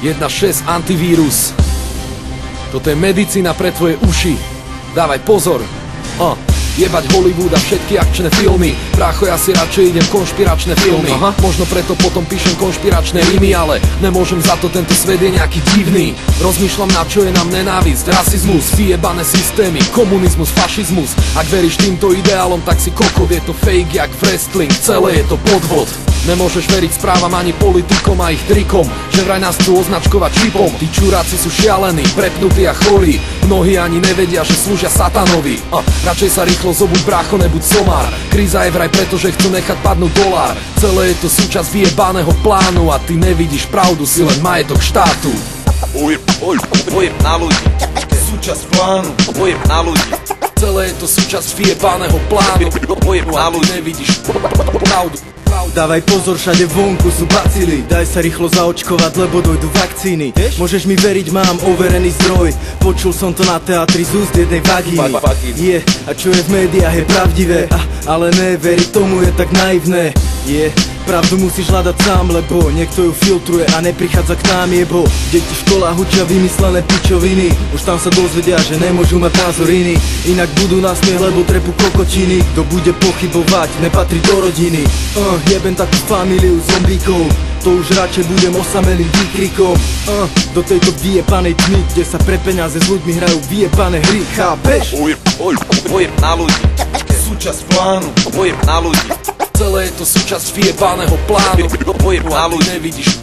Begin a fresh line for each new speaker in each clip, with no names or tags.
1.6 antivírus. Toto je medicína pre tvoje uši. Dávaj pozor. Jebať Hollywood a všetky akčné filmy. Brácho, ja si radšej idem konšpiračné filmy. Možno preto potom píšem konšpiračné rímy, ale nemôžem za to, tento svet je nejaký divný. Rozmýšľam, na čo je nám nenávisť, rasizmus, vyjebané systémy, komunizmus, fašizmus. Ak veríš týmto ideálom, tak si kokot, je to fake jak wrestling, celé je to podvod. Nemôžeš veriť správam ani politikom a ich trikom, že vraj nás chcú označkovať čipom. Tí čuráci sú šialení, prepnutí a chorí. Mnohí ani nevedia, že slúžia satanovi. Radšej sa rýchlo zobuď, brácho, nebuď somár. Kríza je vraj preto, že chcú nechať padnúť dolár. Celé je to súčasť vyjebaného plánu a ty nevidíš pravdu, si len majetok štátu.
Ujeb na ľudí, súčasť plánu. Ujeb na ľudí,
celé je to súčasť vyjebaného plánu.
Ujeb na ľudí,
nevidíš pravdu.
Dávaj pozor, všade vonku sú bacily. Daj sa rýchlo zaočkovať, lebo dojdu vakcíny. Môžeš mi veriť, mám overený zdroj. Počul som to na teatri z úst jednej vagíny. A čo je v médiách je pravdivé, ale neveriť tomu je tak naivné. Pravdu musíš hľadať sám, lebo niekto ju filtruje a neprichádza k nám, jebo. Deti v školách učia vymyslené pičoviny. Už tam sa dozvedia, že nemôžu mať názor iný. Inak budú na smiech, lebo trepu kokotiny. Kto bude pochybovať, nepatrí do rodiny. Jebem takú familiu zombíkov, to už radšej budem osamelým výkrikom. Do tejto vyjebanej tmy, kde sa pre peniaze s ľuďmi hrajú vyjebané hry, chápeš?
ujeb na ľudí,
súčasť plánu.
Ujeb na ľudí,
celé je to súčasť vyjebaného plánu.
Ujeb na ľudí,
nevidíš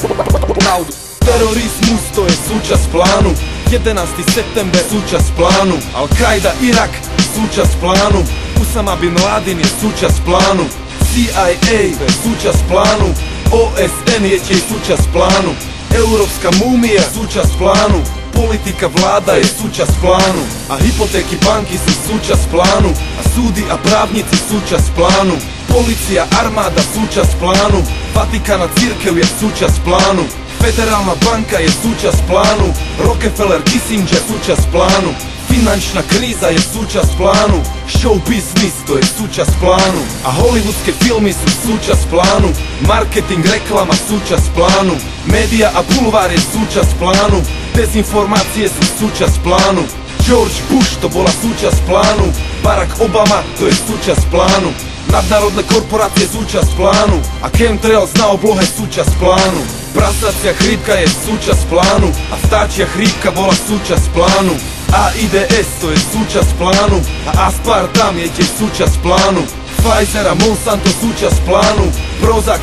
pravdu.
Terorizmus to je súčasť plánu. 11. september súčasť plánu. Al-Qaida, Irak, súčasť plánu. Usama bin Laden je súčasť plánu. CIA to je súčasť plánu. OSN je tiež súčasť plánu. Európska múmia súčasť plánu. Politika, vláda je súčasť plánu. A hypotéky, banky sú súčasť plánu. A súdy a právnici súčasť plánu. Polícia, armáda súčasť plánu. Vatikán a cirkev je súčasť plánu. Federálna banka je súčasť plánu. Rockefeller, Kissinger súčasť plánu. Finančná kríza je súčasť plánu. Show business to je súčasť plánu. A hollywoodske filmy sú súčasť plánu. Marketing, reklama súčasť plánu. Média a bulvár je súčasť plánu. Dezinformácie sú súčasť plánu. George Bush to bola súčasť plánu. Barack Obama to je súčasť plánu. Nadnárodné korporácie súčasť plánu. A chemtrails na oblohe súčasť plánu. Prasacia chrípka je súčasť plánu. A vtáčia chrípka bola súčasť plánu. AIDS to je súčasť plánu. A aspartam je tiež súčasť plánu. Pfizer a Monsanto súčasť plánu. Prozac,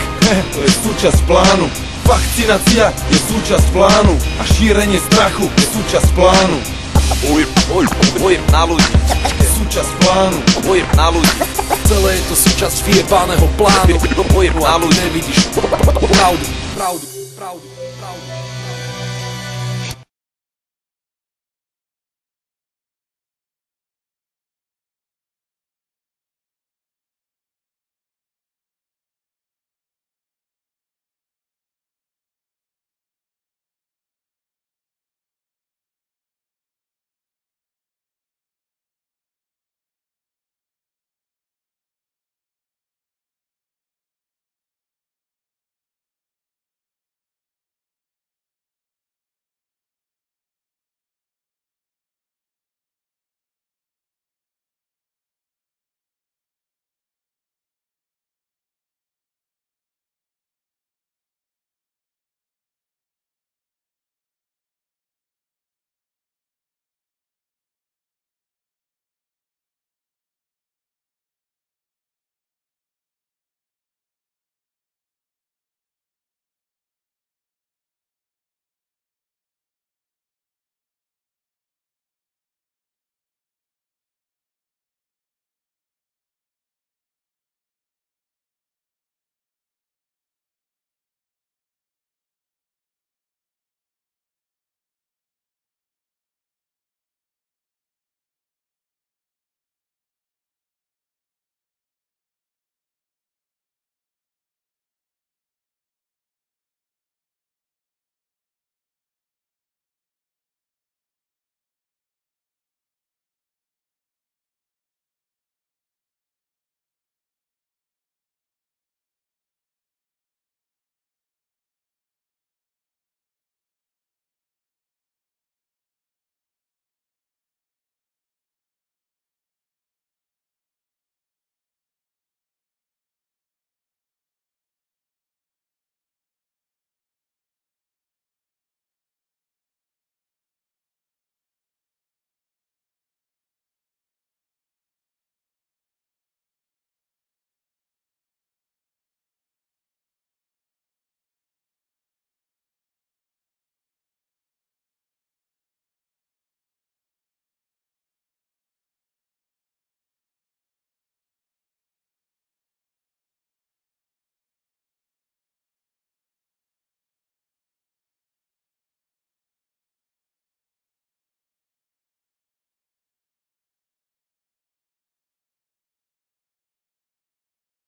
to je súčasť plánu. Vakcinácia je súčasť plánu. A šírenie strachu je súčasť plánu.
Ujeb na ľudí,
súčasť plánu.
Ujeb na ľudí,
celé je to súčasť vyjebaného plánu.
Ujeb na ľudí,
nevidíš pravdu.